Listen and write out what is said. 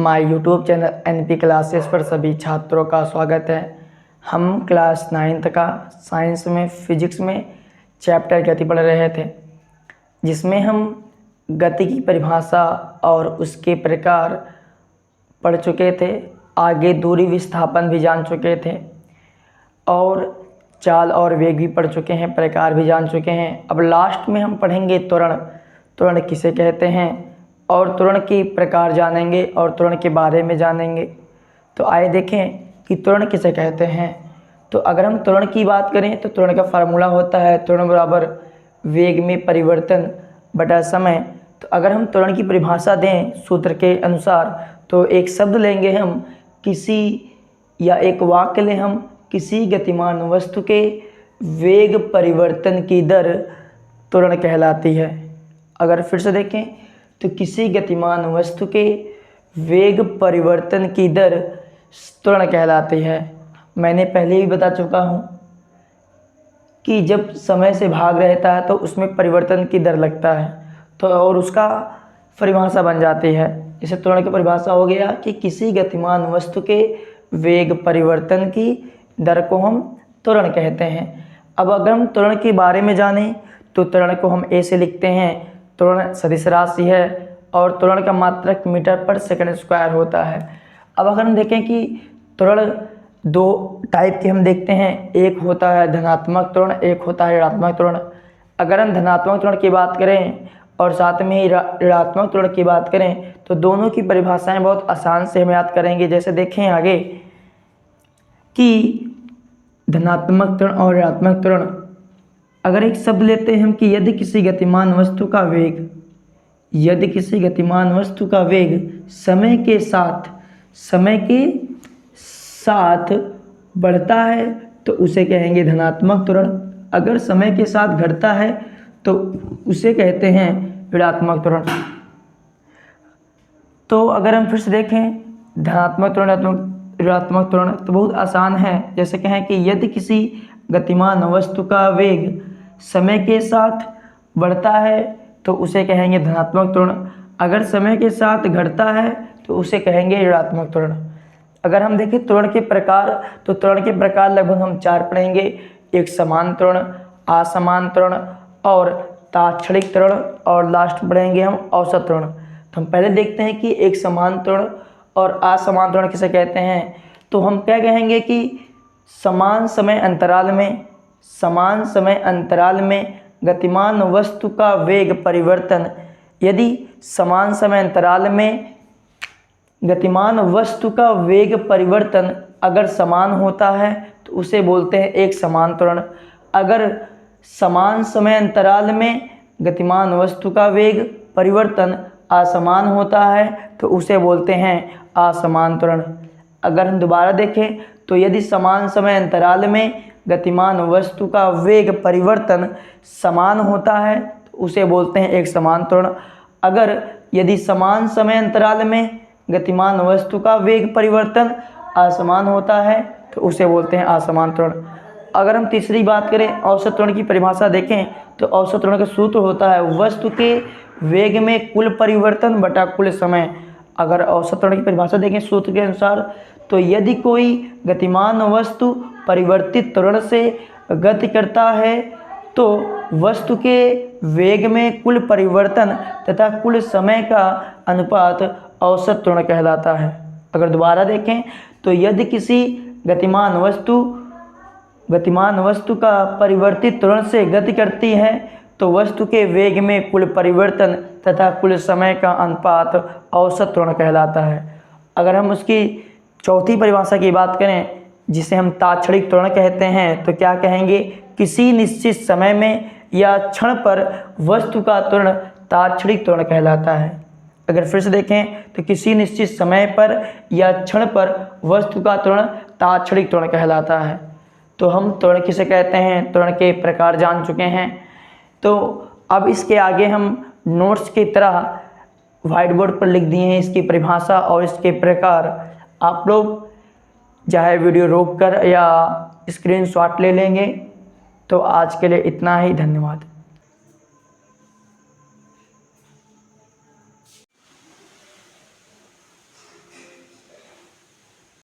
हमारे YouTube channel NP classes पर सभी छात्रों का स्वागत है। हम क्लास 9th का साइंस में फिजिक्स में चैप्टर गति पढ़ रहे थे, जिसमें हम गति की परिभाषा और उसके प्रकार पढ़ चुके थे। आगे दूरी विस्थापन भी जान चुके थे और चाल और वेग भी पढ़ चुके हैं, प्रकार भी जान चुके हैं। अब लास्ट में हम पढ़ेंगे त्वरण। त्वरण किसे कहते हैं और त्वरण के प्रकार जानेंगे और त्वरण के बारे में जानेंगे। तो आइए देखें कि त्वरण किसे कहते हैं। तो अगर हम त्वरण की बात करें तो त्वरण का फार्मूला होता है त्वरण बराबर वेग में परिवर्तन बटा समय। तो अगर हम त्वरण की परिभाषा दें सूत्र के अनुसार तो एक शब्द लेंगे हम किसी, या एक वाक्य लें हम किसी गतिमान वस्तु के वेग परिवर्तन की दर त्वरण कहलाती है। अगर फिर से देखें तो किसी गतिमान वस्तु के वेग परिवर्तन की दर त्वरण कहलाती है। मैंने पहले भी बता चुका हूँ कि जब समय से भाग रहता है तो उसमें परिवर्तन की दर लगता है तो और उसका परिभाषा बन जाती है। इसे त्वरण की परिभाषा हो गया कि किसी गतिमान वस्तु के वेग परिवर्तन की दर को हम त्वरण कहते हैं। अब अगर हम त्वरण के बारे में जानें तो त्वरण को हम ऐसे लिखते हैं, त्वरण सदिश राशि है और त्वरण का मात्रक मीटर पर सेकंड स्क्वायर होता है। अब अगर हम देखें कि त्वरण दो टाइप के हम देखते हैं, एक होता है धनात्मक त्वरण, एक होता है ऋणात्मक त्वरण। अगर हम धनात्मक त्वरण की बात करें और साथ में ही ऋणात्मक त्वरण की बात करें तो दोनों की परिभाषाएं बहुत आसान से हम याद करेंगे। जैसे देखें आगे कि धनात्मक त्वरण और ऋणात्मक त्वरण, अगर एक शब्द लेते हैं हम कि यदि किसी गतिमान वस्तु का वेग, यदि किसी गतिमान वस्तु का वेग समय के साथ बढ़ता है तो उसे कहेंगे धनात्मक त्वरण। अगर समय के साथ घटता है तो उसे कहते हैं ऋणात्मक त्वरण। तो अगर हम फिर से देखें धनात्मक त्वरण ऋणात्मक त्वरण तो बहुत आसान है। जैसे कहें कि यदि किसी गतिमान वस्तु का वेग समय के साथ बढ़ता है तो उसे कहेंगे धनात्मक त्वरण। अगर समय के साथ घटता है तो उसे कहेंगे ऋणात्मक त्वरण। अगर हम देखें त्वरण के प्रकार तो त्वरण के प्रकार लगभग हम 4 पढ़ेंगे, एक समान त्वरण, असमान त्वरण और तात्क्षणिक त्वरण और लास्ट पढ़ेंगे हम औसत त्वरण। तो हम पहले देखते हैं कि एक समान त्वरण और असमान त्वरण किसे कहते हैं। तो हम क्या कहेंगे कि समान समय अंतराल में गतिमान वस्तु का वेग परिवर्तन, यदि समान समय अंतराल में गतिमान वस्तु का वेग परिवर्तन अगर समान होता है तो उसे बोलते हैं एक समान त्वरण। अगर समान समय अंतराल में गतिमान वस्तु का वेग परिवर्तन असमान होता है तो उसे बोलते हैं असमान त्वरण। अगर हम दोबारा देखें तो यदि समान समय अंतराल में गतिमान वस्तु का वेग परिवर्तन समान होता है तो उसे बोलते हैं एक समान त्वरण। अगर यदि समान समय अंतराल में गतिमान वस्तु का वेग परिवर्तन असमान होता है तो उसे बोलते हैं असमान त्वरण। अगर हम तीसरी बात करें औसत त्वरण की परिभाषा देखें तो औसत त्वरण का सूत्र होता है वस्तु के वेग में कुल परिवर्तन बटा कुल समय। अगर औसत त्वरण की परिभाषा देखें सूत्र के अनुसार तो यदि कोई गतिमान वस्तु परिवर्तित त्वरण से गति करता है तो वस्तु के वेग में कुल परिवर्तन तथा कुल समय का अनुपात औसत त्वरण कहलाता है। अगर दोबारा देखें तो यदि किसी गतिमान वस्तु का परिवर्तित त्वरण से गति करती है तो वस्तु के वेग में कुल परिवर्तन तथा कुल समय का अनुपात औसत त्वरण कहलाता है। अगर हम उसकी चौथी परिभाषा की बात करें जिसे हम तात्क्षणिक त्वरण कहते हैं तो क्या कहेंगे, किसी निश्चित समय में या क्षण पर वस्तु का त्वरण तात्क्षणिक त्वरण कहलाता है। अगर फिर से देखें तो किसी निश्चित समय पर या क्षण पर वस्तु का त्वरण तात्क्षणिक त्वरण कहलाता है। तो हम त्वरण किसे कहते हैं, त्वरण के प्रकार जान चुके हैं। तो अब इसके आगे हम नोट्स की तरह व्हाइट बोर्ड पर लिख दिए हैं इसकी परिभाषा और इसके प्रकार। आप लोग चाहे वीडियो रोक कर या स्क्रीनशॉट ले लेंगे। तो आज के लिए इतना ही, धन्यवाद।